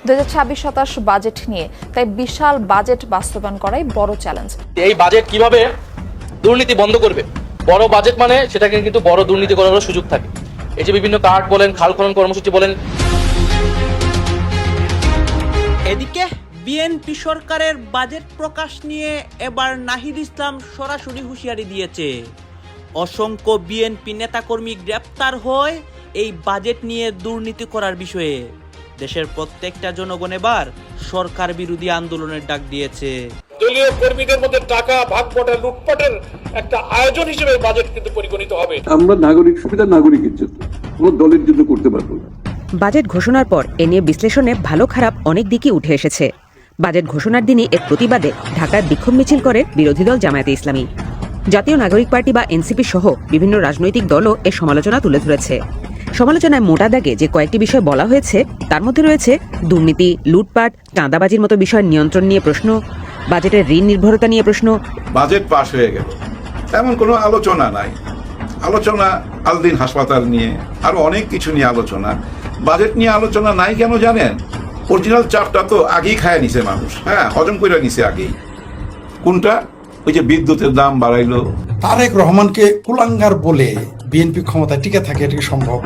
2026-27 budget নিয়ে, তাই বিশাল budget বাস্তবায়ন করাই বড় চ্যালেঞ্জ। এই বাজেট কিভাবে দুর্নীতি বন্ধ করবে? বড় বাজেট মানে সেটাকে কিন্তু বড় দুর্নীতি করারও সুযোগ থাকে। এই যে বিভিন্ন কার্ড বলেন, খাল খনন কর্মসূচি বলেন। এদিকে বিএনপি সরকারের বাজেট প্রকাশ নিয়ে এবার নাহিদ ইসলাম সরাসরি হুঁশিয়ারি দিয়েছে। অসংখ্য বিএনপি নেতাকর্মী গ্রেপ্তার হয় এই বাজেট নিয়ে দুর্নীতি করার বিষয়ে। দেশের প্রত্যেকটা জনগণ এবার সরকার বিরোধী আন্দোলনের ডাক দিয়েছে। দলীয় কর্মীদের মধ্যে টাকা ভাগবটা লুটপাটের একটা আয়োজন হিসেবে বাজেট কিন্তু পরিগণিত হবে। আমরা নাগরিক সুবিধা নাগরিকের জন্য, কোনো দলের জন্য করতে পারবো না। বাজেট ঘোষণার পর এ নিয়ে বিশ্লেষণে ভালো খারাপ অনেক দিকই উঠে এসেছে। বাজেট ঘোষণার দিনই এর প্রতিবাদে ঢাকায় বিক্ষোভ মিছিল করে বিরোধী দল জামায়াতে ইসলামী। জাতীয় নাগরিক পার্টি বা এনসিপি সহ বিভিন্ন রাজনৈতিক দলও এর সমালোচনা তুলে ধরেছে। সমালোচনায় মোটা দাগে যে কয়েকটি বিষয় বলা হয়েছে তার মধ্যে রয়েছে দুর্নীতি, লুটপাট, চাঁদাবাজির মতো বিষয় নিয়ন্ত্রণ নিয়ে প্রশ্ন, বাজেটের ঋণ নির্ভরতা নিয়ে প্রশ্ন। বাজেট পাশ হয়ে গেল, তেমন কোনো আলোচনা নাই। আলোচনা আলদিন হাসপাতাল নিয়ে আরো অনেক কিছু নিয়ে আলোচনা, বাজেট নিয়ে আলোচনা নাই কেন জানেন? অরিজিনাল চাপটা তো আগেই খায় নিছে মানুষ, হজম করে নিছে আগেই। কোনটা? ওই যে বিদ্যুতের দাম বাড়াইলো। তারেক রহমানকে কুলাঙ্গার বলে বিএনপি ক্ষমতায় টিকে থাকে, এটা কি সম্ভব?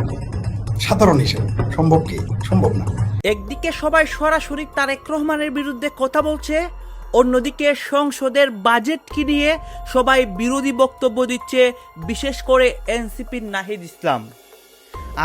সাধারণ হিসেবে সম্ভব কি? সম্ভব না। একদিকে সবাই সরাসরি তারেক রহমানের বিরুদ্ধে কথা বলছে, অন্যদিকে সংসদের বাজেটকে নিয়ে সবাই বিরোধী বক্তব্য দিচ্ছে, বিশেষ করে এনসিপির নাহিদ ইসলাম।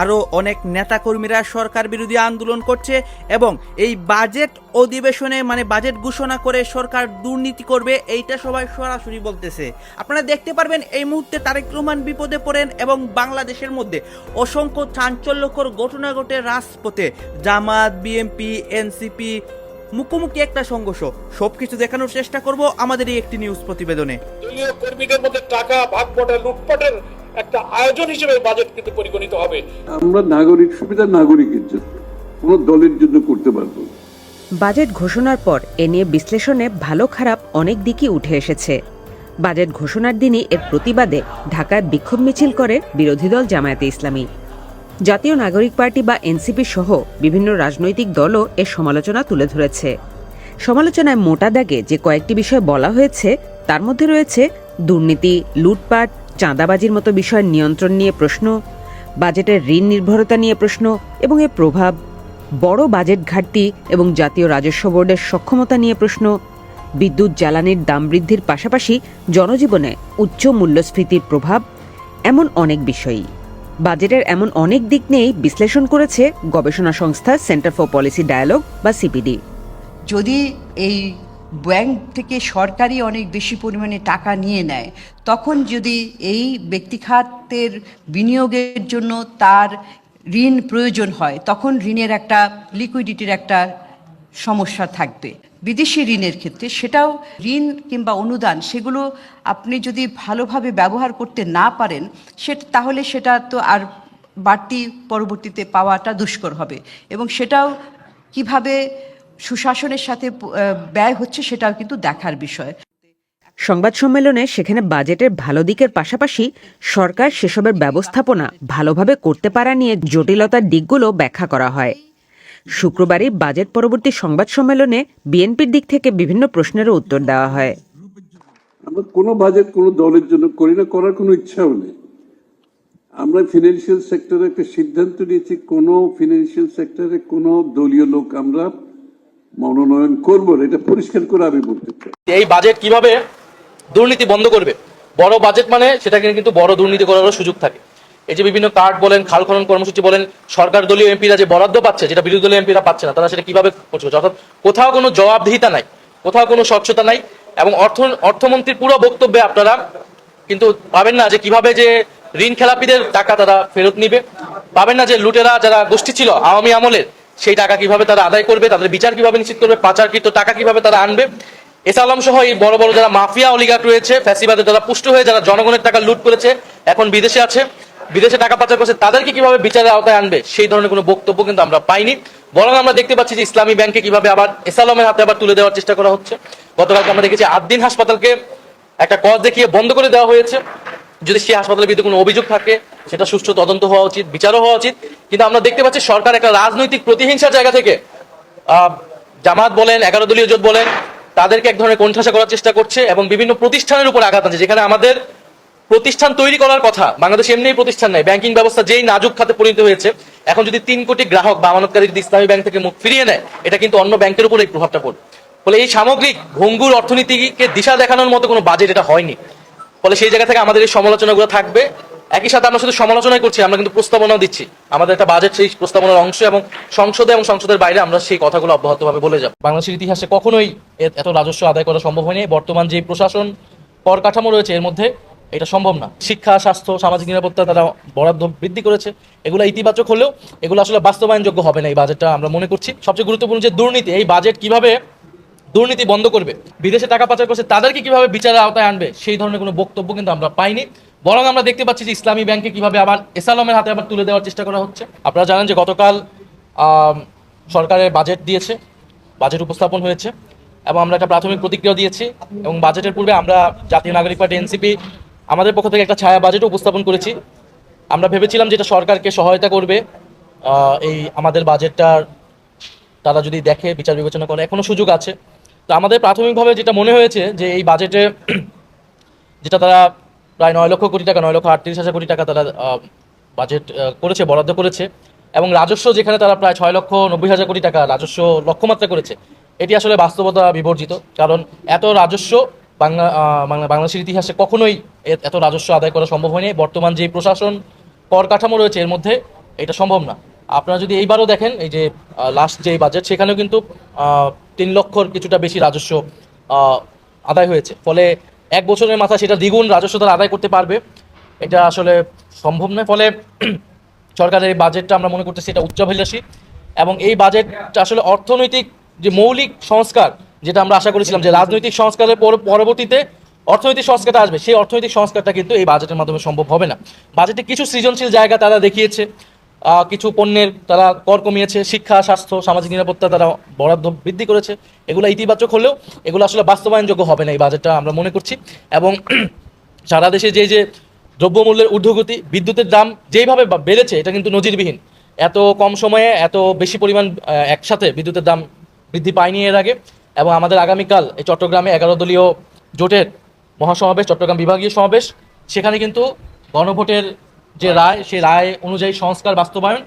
আরও অনেক নেতাকর্মীরা সরকার বিরোধী আন্দোলন করছে এবং এই বাজেট অধিবেশনে বাজেট ঘোষণা করে সরকার দুর্নীতি করবে, এইটা সবাই সরাসরি বলতেছে। আপনারা দেখতে পারবেন এই মুহূর্তে তারেক রহমান বিপদে পড়েন এবং বাংলাদেশের মধ্যে অসংখ্য চাঞ্চল্যকর ঘটনা ঘটে রাজপথে। জামাত, বিএনপি, এনসিপি মুখোমুখি একটা সংঘর্ষ। সবকিছু দেখানোর চেষ্টা করব আমাদের এই একটি নিউজ প্রতিবেদনে। দলীয় কর্মীদের মধ্যে টাকা ভাগবটা লুটপাটের একটা আয়োজন হিসেবে বাজেট কিন্তু পরিগণিত হবে। আমরা নাগরিক সুবিধা নাগরিকের জন্য, কোনো দলের জন্য করতে পারবো না। বাজেট ঘোষণার পর এ নিয়ে বিশ্লেষণে ভালো খারাপ অনেক দিকই উঠে এসেছে। বাজেট ঘোষণার দিনই এর প্রতিবাদে ঢাকায় বিক্ষোভ মিছিল করে বিরোধী দল জামায়াতে ইসলামী। জাতীয় নাগরিক পার্টি বা এনসিপি সহ বিভিন্ন রাজনৈতিক দলও এর সমালোচনা তুলে ধরেছে। সমালোচনায় মোটা দাগে যে কয়েকটি বিষয় বলা হয়েছে তার মধ্যে রয়েছে দুর্নীতি, লুটপাট, চাঁদাবাজির মতো বিষয় নিয়ন্ত্রণ নিয়ে প্রশ্ন, বাজেটের ঋণ নির্ভরতা নিয়ে প্রশ্ন এবং এর প্রভাব, বড় বাজেট ঘাটতি এবং জাতীয় রাজস্ব বোর্ডের সক্ষমতা নিয়ে প্রশ্ন, বিদ্যুৎ জ্বালানির দাম বৃদ্ধির পাশাপাশি জনজীবনে উচ্চ মূল্যস্ফীতির প্রভাব, এমন অনেক বিষয়ই। বাজেটের এমন অনেক দিক নিয়েই বিশ্লেষণ করেছে গবেষণা সংস্থা সেন্টার ফর পলিসি ডায়ালগ বা সিপিডি। যদি এই ব্যাংক থেকে সরকারি অনেক বেশি পরিমাণে টাকা নিয়ে নেয়, তখন যদি এই ব্যক্তিখাতের বিনিয়োগের জন্য তার ঋণ প্রয়োজন হয়, তখন ঋণের একটা লিকুইডিটির একটা সমস্যা থাকবে। বিদেশি ঋণের ক্ষেত্রে সেটাও ঋণ কিংবা অনুদান, সেগুলো আপনি যদি ভালোভাবে ব্যবহার করতে না পারেন তাহলে সেটা তো আর বাড়তি পরবর্তীতে পাওয়াটা দুষ্কর হবে, এবং সেটাও কিভাবে সুশাসনের সাথে ব্যয় হচ্ছে সেটাও কিন্তু দেখার বিষয়। সংবাদ সম্মেলনে সেখানে বাজেটের ভালো দিকের পাশাপাশি সরকার সেসবের ব্যবস্থাপনা ভালোভাবে করতে পারা নিয়ে জটিলতার দিকগুলো ব্যাখ্যা করা হয়। শুক্রবারই বাজেট পরবর্তী সংবাদ সম্মেলনে বিএনপির দিক থেকে বিভিন্ন প্রশ্নেরও উত্তর দেওয়া হয়। আমরা কোনো বাজেট কোনো দলের জন্য করি না, করার কোনো ইচ্ছাও নেই। আমরা ফিনান্সিয়াল সেক্টরে একটা সিদ্ধান্ত নিয়েছি, কোনো ফিনান্সিয়াল সেক্টরে কোনো দলীয় লোক আমরা মনোনয়ন করবো না, এটা পরিষ্কার করে আমি বলতে চাই। এই বাজেট কিভাবে দুর্নীতি বন্ধ করবে? বড় বাজেট মানে সেটাকে কিন্তু বড় দুর্নীতি করারও সুযোগ থাকে। এই যে বিভিন্ন কার্ড বলেন, খাল খনন কর্মসূচি বলেন, সরকার দলীয় এমপিরা যে বরাদ্দ পাচ্ছে যেটা বিরোধী দলীয় এমপিরা পাচ্ছে না, তারা সেটা কিভাবে করছে? অর্থাৎ কোথাও কোনো জবাবদিহিতা নাই, কোথাও কোনো স্বচ্ছতা নাই। এবং অর্থমন্ত্রীর পুরো বক্তব্যে আপনারা কিন্তু পাবেন না যে কিভাবে যে ঋণ খেলাপিদের টাকা তারা ফেরত নিবে, পাবেন না যে লুটেরা যারা গোষ্ঠী ছিল আওয়ামী আমলের সেই টাকা কিভাবে তারা আদায় করবে, তাদের বিচার কিভাবে নিশ্চিত করবে, পাচারকৃত টাকা কিভাবে তারা আনবে। এস আলম সহ এই বড় বড় যারা মাফিয়া অলিগার্ক রয়েছে, ফ্যাসিবাদের যারা পুষ্ট হয়ে যারা জনগণের টাকা লুট করেছে, এখন বিদেশে আছে, বিদেশে টাকা পাচার করছে, তাদেরকে কিভাবে বিচারের আওতায় আনবে সেই ধরনের কোনো বক্তব্য কিন্তু আমরা পাইনি। বরং আমরা দেখতে পাচ্ছি যে ইসলামী ব্যাংকে কিভাবে আবার এস আলমের হাতে আবার তুলে দেওয়ার চেষ্টা করা হচ্ছে। গতকালকে আমরা দেখেছি আদ্দিন হাসপাতালকে একটা কজ দেখিয়ে বন্ধ করে দেওয়া হয়েছে। যদি সেই হাসপাতালের বিরুদ্ধে কোনো অভিযোগ থাকে সেটা সুষ্ঠু তদন্ত হওয়া উচিত, বিচারও হওয়া উচিত। কিন্তু আমরা দেখতে পাচ্ছি সরকার একটা রাজনৈতিক প্রতিহিংসার জায়গা থেকে জামাত বলেন 11 দলীয় জোট বলেন তাদেরকে এক ধরনের কোণঠাসা করার চেষ্টা করছে এবং বিভিন্ন প্রতিষ্ঠানের উপর আঘাত আনছে, যেখানে আমাদের প্রতিষ্ঠান তৈরি করার কথা। বাংলাদেশে এমনি প্রতিষ্ঠান নাই, ব্যাংকিং ব্যবস্থা যেই নাজুক খাতে পরিণত হয়েছে, এখন যদি 3 কোটি গ্রাহক বা আমানতকারী যদি ইসলামী ব্যাংক থেকে মুখ ফিরিয়ে নেয়, এটা কিন্তু অন্য ব্যাংকের উপর এই প্রভাবটা পড়বে। ফলে এই সামগ্রিক ভঙ্গুর অর্থনীতিকে দিশা দেখানোর মতো কোনো বাজেট এটা হয়নি। ফলে সেই জায়গা থেকে আমাদের এই সমালোচনাগুলো থাকবে। একই সাথে আমরা শুধু সমালোচনাই করছি, আমরা কিন্তু প্রস্তাবনাও দিচ্ছি। আমাদের একটা বাজেট সেই প্রস্তাবনার অংশ, এবং সংসদে এবং সংসদের বাইরে আমরা সেই কথাগুলো অব্যাহতভাবে বলে যাব। বাংলাদেশের ইতিহাসে কখনোই এত রাজস্ব আদায় করা সম্ভব হয়নি। বর্তমান যে প্রশাসন কর কাঠামো রয়েছে এর মধ্যে এটা সম্ভব না। শিক্ষা, স্বাস্থ্য, সামাজিক নিরাপত্তা তারা বরাদ্দ বৃদ্ধি করেছে, এগুলো ইতিবাচক হলেও এগুলো আসলে বাস্তবায়নযোগ্য হবে না এই বাজেটটা আমরা মনে করছি। সবচেয়ে গুরুত্বপূর্ণ যে দুর্নীতি, এই বাজেট কিভাবে দুর্নীতি বন্ধ করবে, বিদেশে টাকা পাচার করছে তাদেরকে কিভাবে বিচারের আওতায় আনবে, সেই ধরনের কোনো বক্তব্য কিন্তু আমরা পাইনি। বরং আমরা দেখতে পাচ্ছি যে ইসলামী ব্যাংকে কিভাবে আবার এসালমের হাতে আবার তুলে দেওয়ার চেষ্টা করা হচ্ছে। আপনারা জানেন যে গতকাল সরকারের বাজেট দিয়েছে, বাজেট উপস্থাপন হয়েছে এবং আমরা একটা প্রাথমিক প্রতিক্রিয়া দিয়েছি। এবং বাজেটের পূর্বে আমরা জাতীয় নাগরিক পার্টি এনসিপি আমাদের পক্ষ থেকে একটা ছায়া বাজেট উপস্থাপন করেছি। আমরা ভেবেছিলাম যে এটা সরকারকে সহায়তা করবে, এই আমাদের বাজেটটার তারা যদি দেখে বিচার বিবেচনা করে এখনো সুযোগ আছে। তো আমাদের প্রাথমিকভাবে যেটা মনে হয়েছে যে এই বাজেটে যেটা তারা প্রায় 9 লক্ষ কোটি টাকা, 9,38,000 কোটি টাকা তারা বাজেট করেছে, বরাদ্দ করেছে, এবং রাজস্ব যেখানে তারা প্রায় 6,90,000 কোটি টাকা রাজস্ব লক্ষ্যমাত্রা করেছে, এটি আসলে বাস্তবতা বিবর্জিত। কারণ এত রাজস্ব বাংলাদেশের ইতিহাসে কখনোই এত রাজস্ব আদায় করা সম্ভব হয়নি। বর্তমান যে প্রশাসন কর কাঠামো রয়েছে এর মধ্যে এটা সম্ভব না। আপনারা যদি এইবারও দেখেন, এই যে লাস্ট যে বাজেট, সেখানেও কিন্তু 3 লক্ষর কিছুটা বেশি রাজস্ব আদায় হয়েছে। ফলে 1 বছরের মাথায় সেটা দ্বিগুণ রাজস্ব তারা আদায় করতে পারবে, এটা আসলে সম্ভব নয়। ফলে সরকারের এই বাজেটটা আমরা মনে করতেছি এটা উচ্চাভিলাষী, এবং এই বাজেটটা আসলে অর্থনৈতিক যে মৌলিক সংস্কার, যেটা আমরা আশা করেছিলাম যে রাজনৈতিক সংস্কারের পরবর্তীতে অর্থনৈতিক সংস্কারটা আসবে, সেই অর্থনৈতিক সংস্কারটা কিন্তু এই বাজেটের মাধ্যমে সম্ভব হবে না। বাজেটে কিছু সৃজনশীল জায়গা তারা দেখিয়েছে, কিছু পণ্যের তারা কর কমিয়েছে, শিক্ষা, স্বাস্থ্য, সামাজিক নিরাপত্তা তারা বরাদ্দ বৃদ্ধি করেছে, এগুলো ইতিবাচক হলেও এগুলো আসলে বাস্তবায়নযোগ্য হবে না এই বাজেটটা আমরা মনে করছি। এবং সারা দেশে যে দ্রব্যমূল্যের ঊর্ধ্বগতি, বিদ্যুতের দাম যেইভাবে বেড়েছে, এটা কিন্তু নজিরবিহীন। এত কম সময়ে এত বেশি পরিমাণ একসাথে বিদ্যুতের দাম বৃদ্ধি পায়নি এর আগে। এবং আমাদের আগামীকাল এই চট্টগ্রামে 11 দলীয় জোটের মহাসমাবেশ, চট্টগ্রাম বিভাগীয় সমাবেশ, সেখানে কিন্তু গণভোটের যে রায়, সেই রায় অনুযায়ী সংস্কার বাস্তবায়ন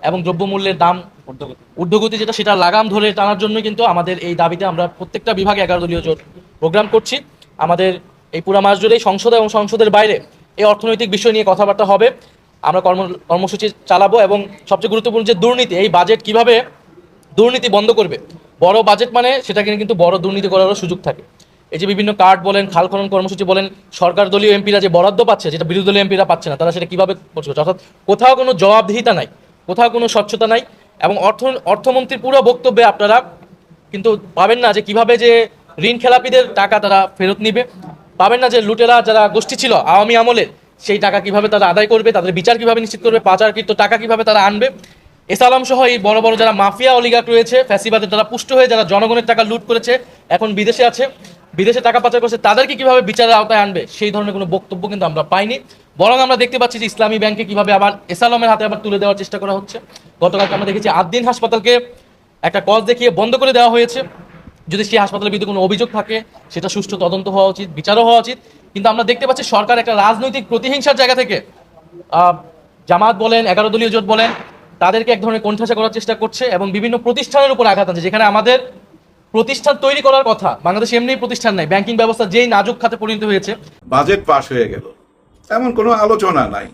এবং দ্রব্যমূল্যের দাম ঊর্ধ্বগতি যেটা, সেটা লাগাম ধরে টানার জন্য কিন্তু আমাদের এই দাবিতে আমরা প্রত্যেকটা বিভাগে 11 দলীয় জোট প্রোগ্রাম করছি। আমাদের এই পুরা মাস জুড়েই সংসদে এবং সংসদের বাইরে এই অর্থনৈতিক বিষয় নিয়ে কথাবার্তা হবে, আমরা কর্মসূচি চালাবো। এবং সবচেয়ে গুরুত্বপূর্ণ যে দুর্নীতি, এই বাজেট কিভাবে দুর্নীতি বন্ধ করবে। বড় বাজেট মানে সেটাকে কিন্তু বড় দুর্নীতি করারও সুযোগ থাকে। এই যে বিভিন্ন কার্ড বলেন, খাল খনন কর্মসূচি বলেন, সরকার দলীয় এমপিরা যে বরাদ্দ পাচ্ছে, যেটা বিরোধী দলীয় এমপিরা পাচ্ছে না, তারা সেটা কিভাবে করছে। অর্থাৎ কোথাও কোনো জবাবদিহিতা নাই, কোথাও কোনো স্বচ্ছতা নাই। এবং অর্থমন্ত্রীর পুরো বক্তব্যে আপনারা কিন্তু পাবেন না যে কিভাবে যে ঋণ খেলাপিদের টাকা তারা ফেরত নিবে, পাবেন না যে লুটেরা যারা গোষ্ঠী ছিল আওয়ামী আমলের, সেই টাকা কিভাবে তারা আদায় করবে, তাদের বিচার কিভাবে নিশ্চিত করবে, পাচারকৃত টাকা কিভাবে তারা আনবে। এসালাম সহ এই বড় বড় যারা মাফিয়া অলিগার্ক রয়েছে, ফ্যাসিবাদের যারা পুষ্ট হয়ে যারা জনগণের টাকা লুট করেছে, এখন বিদেশে আছে, বিদেশে টাকা পাচার করছে, তাদেরকে কিভাবে বিচারের আওতায় আনবে, সেই ধরনের কোনো বক্তব্য কিন্তু আমরা পাইনি। বরং আমরা দেখতে পাচ্ছি যে ইসলামী ব্যাংকে কিভাবে আবার এসালামের হাতে আবার তুলে দেওয়ার চেষ্টা করা হচ্ছে। গতকালকে আমরা দেখেছি আদ্দিন হাসপাতালকে একটা কজ দেখিয়ে বন্ধ করে দেওয়া হয়েছে। যদি সেই হাসপাতালের বিরুদ্ধে কোনো অভিযোগ থাকে, সেটা সুষ্ঠু তদন্ত হওয়া উচিত, বিচারও হওয়া উচিত। কিন্তু আমরা দেখতে পাচ্ছি সরকার একটা রাজনৈতিক প্রতিহিংসার জায়গা থেকে জামাত বলেন, 11 দলীয় জোট বলেন, তাদেরকে এক ধরনের কোণঠাসা করার চেষ্টা করছে এবং বিভিন্ন প্রতিষ্ঠানের উপর আঘাত আনছে, যেখানে আমাদের প্রতিষ্ঠান তৈরি করার কথা। বাংলাদেশে এমনি প্রতিষ্ঠান নাই, ব্যাংকিং ব্যবস্থা যেই নাজুক খাতে পরিণত হয়েছে। বাজেট পাশ হয়ে গেল, এমন কোনো আলোচনা নাই।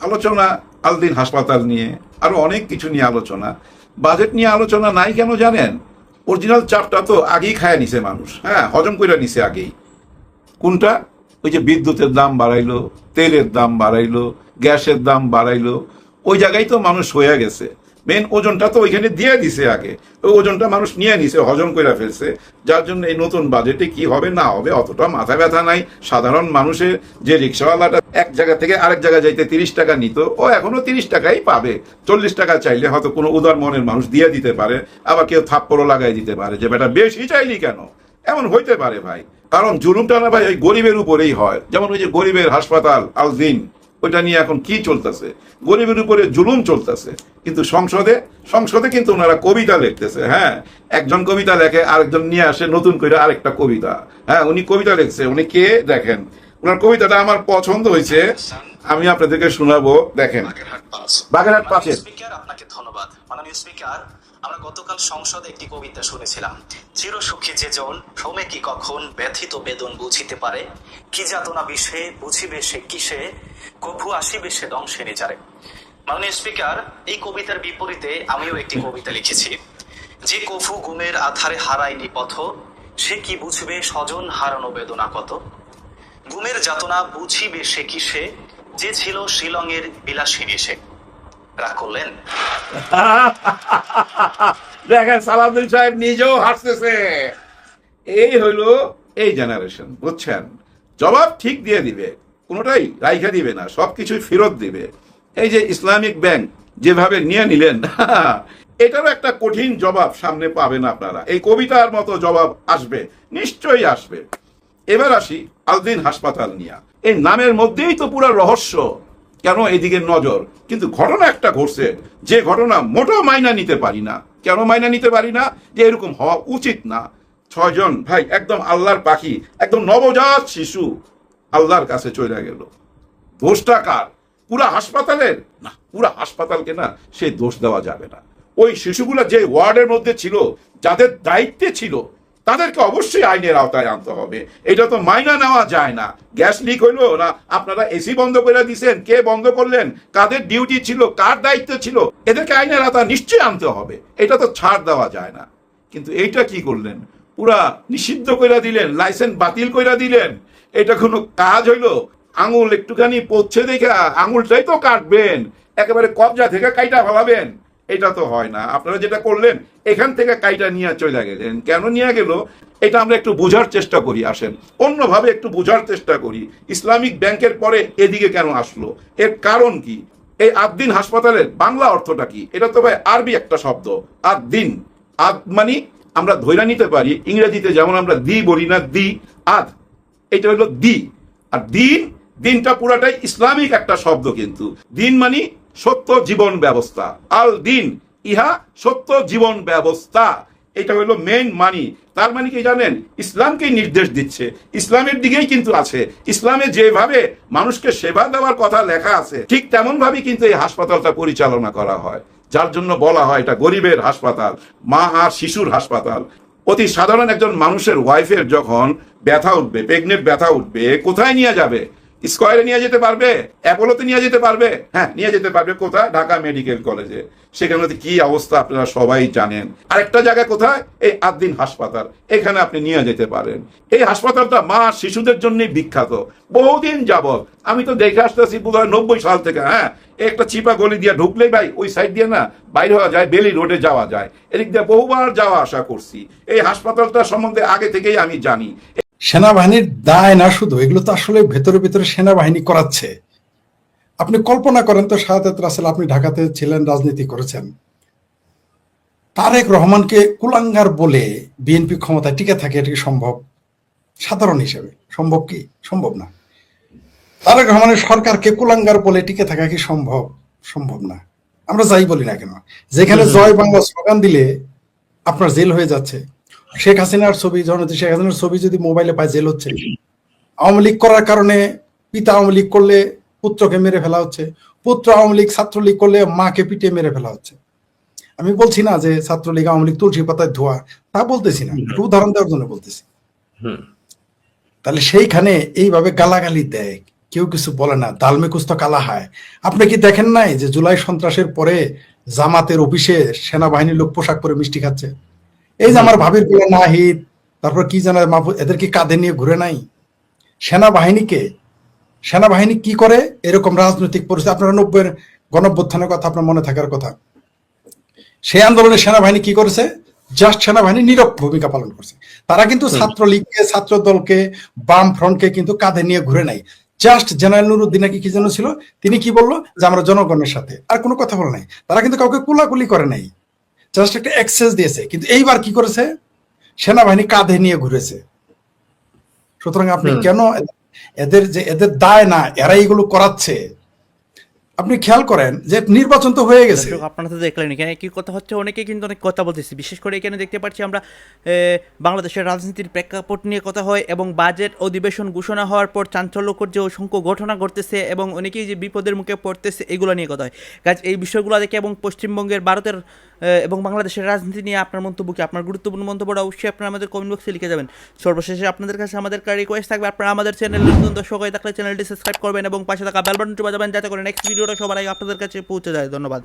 আলোচনা আলদিন হাসপাতাল নিয়ে, আরো অনেক কিছু নিয়ে আলোচনা। বাজেট নিয়ে আলোচনা নাই কেন জানেন? অরিজিনাল চাপটা তো আগেই খায় নিছে মানুষ, হ্যাঁ, হজম করে নিছে আগেই। কোনটা? ওই যে বিদ্যুতের দাম বাড়াইলো, তেলের দাম বাড়াইলো, গ্যাসের দাম বাড়াইলো, ওই জায়গায় তো মানুষ হয়ে গেছে। মেন ওজনটা তো ওইখানে দিয়ে দিছে আগে, ওই ওজনটা মানুষ নিয়ে নিছে, হজম করে ফেলছে। যার জন্য এই নতুন বাজেটে কি হবে না হবে অতটা মাথা ব্যথা নাই। সাধারণ মানুষের যে রিক্সাওয়ালাটা এক জায়গা থেকে আরেক জায়গায় যাইতে 30 টাকা নিত, ও এখনো 30 টাকাই পাবে। 40 টাকা চাইলে হয়তো কোনো উদার মনের মানুষ দিয়ে দিতে পারে, আবার কেউ থাপ্পড়ও লাগাই দিতে পারে যে বেটা বেশি চাইলি কেন, এমন হইতে পারে ভাই। কারণ জুলুমটা না ভাই ওই গরিবের উপরেই হয়। যেমন ওই যে গরিবের হাসপাতাল আলদিন, ওইটা নিয়ে এখন কি চলতেছে, গরিবের উপরে জুলুম চলতেছে। কিন্তু সংসদে কিন্তু ওনারা কবিতা লিখতেছে। হ্যাঁ, একজন কবিতা লেখে, আরেকজন নিয়ে আসে নতুন করে আরেকটা কবিতা। হ্যাঁ, উনি কবিতা লিখছে, উনি কে দেখেন, ওনার কবিতাটা আমার পছন্দ হয়েছে, আমি আপনাদেরকে শোনাবো। দেখেন, বাগেরহাট পাশের। স্পিকার, আপনাকে ধন্যবাদ। মাননীয় স্পিকার, আমরা গতকাল সংসদে একটি কবিতা শুনেছিলাম। চিরসুখী যে জন ভ্রমে কি কখন ব্যথিত বেদন বুঝিতে পারে, কি যাতনা বিষে বুঝিবে সে কিসে, কভু আসিবে সে দংশে নিচারে। মাননীয় স্পিকার, এই কবিতার বিপরীতে আমিও একটি কবিতা লিখেছি। যে কভু গুমের আধারে হারায়নি পথ, সে কি বুঝবে স্বজন হারানো বেদনা কত, গুমের যাতনা বুঝিবে সে কিসে, যে ছিল শিলংয়ের বিলাসিনী সে। রাগ করলেন? দেখেন, সালাউদ্দিন সাহেব নিজেও হাসতেছে। এই হইলো এই জেনারেশন, বুঝছেন? জবাব ঠিক দিয়ে দিবে, কোনোটাই রাইখা দিবে না, সবকিছুই ফেরত দিবে। এই যে ইসলামিক ব্যাংক যেভাবে নিয়ে নিলেন, এটারও একটা কঠিন জবাব সামনে পাবেন আপনারা। এই কবিতার মতো জবাব আসবে, নিশ্চয়ই আসবে। এবার আসি আলদিন হাসপাতাল নিয়ে। এই নামের মধ্যেই তো পুরো রহস্য, কেন এদিকে নজর। কিন্তু ঘটনা একটা ঘটছে, যে ঘটনা মোটেও মাইনা নিতে পারি না। কেন মাইনা নিতে পারি না? যে এরকম হওয়া উচিত না। 6 জন ভাই, একদম আল্লাহর পাখি, একদম নবজাত শিশু আল্লাহর কাছে চলে গেল। দোষটা কার? পুরা হাসপাতালের? না, পুরা হাসপাতালকে না, সে দোষ দেওয়া যাবে না। ওই শিশুগুলা যে ওয়ার্ডের মধ্যে ছিল, যাদের দায়িত্বে ছিল, তাদেরকে অবশ্যই আইনের আওতায় আনতে হবে। এটা তো মাইনা নেওয়া যায় না। গ্যাস লিক হইলো না, আপনারা এসি বন্ধ করে দিছেন, কে বন্ধ করলেন, কাদের ডিউটি ছিল, কার দায়িত্ব ছিল, এদেরকে আইনের আওতায় নিশ্চয়ই আনতে হবে। এটা তো ছাড় দেওয়া যায় না। কিন্তু এইটা কি করলেন? পুরা নিষিদ্ধ করে দিলেন, লাইসেন্স বাতিল করে দিলেন। এটা কোনো কাজ হইলো? আঙুল একটুখানি পড়ছে দেখা আঙুলটাই তো কাটবেন, একেবারে কবজা থেকে কাইটা ফেলাবেন? এটা তো হয় না। আপনারা যেটা করলেন, এখান থেকে কাইটা নিয়ে চলে গেলেন। কেন নিয়ে গেল এটা আমরা একটু বোঝার চেষ্টা করি। আসেন অন্যভাবে একটু বোঝার চেষ্টা করি। ইসলামিক ব্যাংকের পরে এদিকে কেন আসলো? এর কারণ কি? এই আদ্দিন হাসপাতালের বাংলা অর্থটা কি? এটা তো ভাই আরবি একটা শব্দ, আদ্দিন। আদ মানে আমরা ধৈরা নিতে পারি, ইংরেজিতে যেমন আমরা দি বলি না, দি আদ, এটা হলো দি। আর দিনটা পুরাটাই ইসলামিক একটা শব্দ। কিন্তু দিন মানে সত্য জীবন ব্যবস্থা। আল দিন, ইহা সত্য জীবন ব্যবস্থা, এটা হলো মেইন মানি। তার মানে কি জানেন? ইসলামকেই নির্দেশ দিচ্ছে, ইসলামের দিকেই কিন্তু আছে। ইসলামে যেভাবে মানুষকে সেবা দেওয়ার কথা লেখা আছে, ঠিক তেমন ভাবে কিন্তু এই হাসপাতালটা পরিচালনা করা হয়। যার জন্য বলা হয় এটা গরিবের হাসপাতাল, মা আর শিশুর হাসপাতাল। অতি সাধারণ একজন মানুষের ওয়াইফের যখন ব্যথা উঠবে, প্রেগনেন্ট ব্যথা উঠবে, কোথায় নিয়ে যাবে? স্কয়ারে নিয়ে যেতে পারবে? অ্যাপোলোতে নিয়ে যেতে পারবে? হ্যাঁ, নিয়ে যেতে পারবে। কোথায়? ঢাকা মেডিকেল কলেজে। সেখানে কি অবস্থা আপনারা সবাই জানেন। আরেকটা জায়গায় কোথায়? এই আদ্দিন হাসপাতাল, এখানে আপনি নিয়ে যেতে পারেন। এই হাসপাতালটা মা শিশুদের জন্য বিখ্যাত বহুদিন যাবত। আমি তো দেখে আসতেছি বোধহয় 90 সাল থেকে। হ্যাঁ, একটা চিপা গলি দিয়ে ঢুকলেই ভাই ওই সাইড দিয়ে না বাইরে হওয়া যায়, বেলি রোডে যাওয়া যায়। এদিক দিয়ে বহুবার যাওয়া আসা করছি। এই হাসপাতালটা সম্বন্ধে আগে থেকেই আমি জানি। সেনাবাহিনীর দায় না শুধু, এগুলো তো আসলে ভেতরে ভেতরে সেনাবাহিনী করাচ্ছে। আপনি কল্পনা করেন তো, শাহাদাত রাসেল, আপনি ঢাকাতে ছিলেন, রাজনীতি করেছেন, তারেক রহমানকে কুলাঙ্গার বলে বিএনপি ক্ষমতায় টিকে থাকে, এটা কি সম্ভব? সাধারণ হিসেবে সম্ভব কি? সম্ভব না। তারেক রহমানের সরকারকে কুলাঙ্গার বলে টিকে থাকা কি সম্ভব? সম্ভব না। আমরা যাই বলি না কেন, যেখানে জয় বাংলা স্লোগান দিলে আপনার জেল হয়ে যাচ্ছে। শেখ হাসিনার ছবি, জননেত্রী শেখ হাসিনার ছবি যদি মোবাইলে পায়, জেল হচ্ছে। আওয়ামী লীগ করার কারণে পিতা আওয়ামী লীগ করলে পুত্রকে মেরে ফেলা হচ্ছে, পুত্র আওয়ামী লীগ ছাত্রলীগ করলে মাকে পিটিয়ে মেরে ফেলা হচ্ছে। আমি বলছি না যে ছাত্রলীগ আওয়ামী লীগ তুলসী পাতায় ধোয়া, তা বলতেছি না, একটু উদাহরণ দেওয়ার জন্য বলতেছি। তাহলে সেইখানে এইভাবে গালাগালি দেয়, কেউ কিছু বলে না, দালমে কুস্ত কালা হয়। আপনি কি দেখেন নাই যে জুলাই সন্ত্রাসের পরে জামাতের অফিসে সেনাবাহিনীর লোক পোশাক পরে মিষ্টি খাচ্ছে? এই যে আমার ভাবির গুলো নাহিদ, তারপর কি জানা মাহফুজ, এদেরকে কাঁধে নিয়ে ঘুরে নাই? সেনাবাহিনী কি করে? এরকম রাজনৈতিক পরিস্থিতি, আপনারা 90-এর গণঅভ্যুত্থানের কথা আপনার মনে থাকার কথা। সেই আন্দোলনে সেনাবাহিনী কি করেছে? জাস্ট সেনাবাহিনী নীরব ভূমিকা পালন করছে। তারা কিন্তু ছাত্রলীগকে, ছাত্র দলকে, বাম ফ্রন্টকে কিন্তু কাঁধে নিয়ে ঘুরে নাই। জাস্ট জেনারেল নুরুদ্দিন কি যেন ছিল, তিনি কি বললো যে আমরা জনগণের সাথে, আর কোনো কথা বলে নাই। তারা কিন্তু কাউকে কুলাকুলি করে নাই, জাস্ট একটা অ্যাক্সেস দিয়েছে। কিন্তু এইবার কি করেছে? সেনাবাহিনী কাঁধে নিয়ে ঘুরেছে। সুতরাং আপনি কেন এদের দায় না, এরা এইগুলো করাচ্ছে, আপনি খেয়াল করেন যে নির্বাচন তো হয়ে গেছে। দর্শক আপনারা তো দেখলেন এখানে কি কথা হচ্ছে, অনেকে কিন্তু অনেক কথা বলতেছে, বিশেষ করে এখানে দেখতে পাচ্ছি আমরা বাংলাদেশের রাজনীতির প্রেক্ষাপট নিয়ে কথা হয় এবং বাজেট অধিবেশন ঘোষণা হওয়ার পর চাঞ্চল্যকর যে অসংখ্য ঘটনা ঘটতেছে এবং অনেকেই যে বিপদের মুখে পড়তেছে এগুলো নিয়ে কথা হয়। কাজ এই বিষয়গুলো দেখে এবং পশ্চিমবঙ্গের ভারতের এবং বাংলাদেশের রাজনীতি নিয়ে আপনার মন্তব্য কি, আপনার গুরুত্বপূর্ণ মন্তব্যটা অবশ্যই আপনারা আমাদের কমেন্ট বক্সে লিখে যাবেন। সর্বশেষে আপনাদের কাছে আমাদের রিকোয়েস্ট থাকবে, আপনারা আমাদের চ্যানেলে নতুন দর্শক হয়ে থাকলে চ্যানেলটি সাবস্ক্রাইব করবেন এবং পাশে থাকা বেল বাটনটি বাজাবেন যাতে করে নেক্সট ভিডিওটা সবার আগে আপনাদের কাছে পৌঁছে যায়। ধন্যবাদ।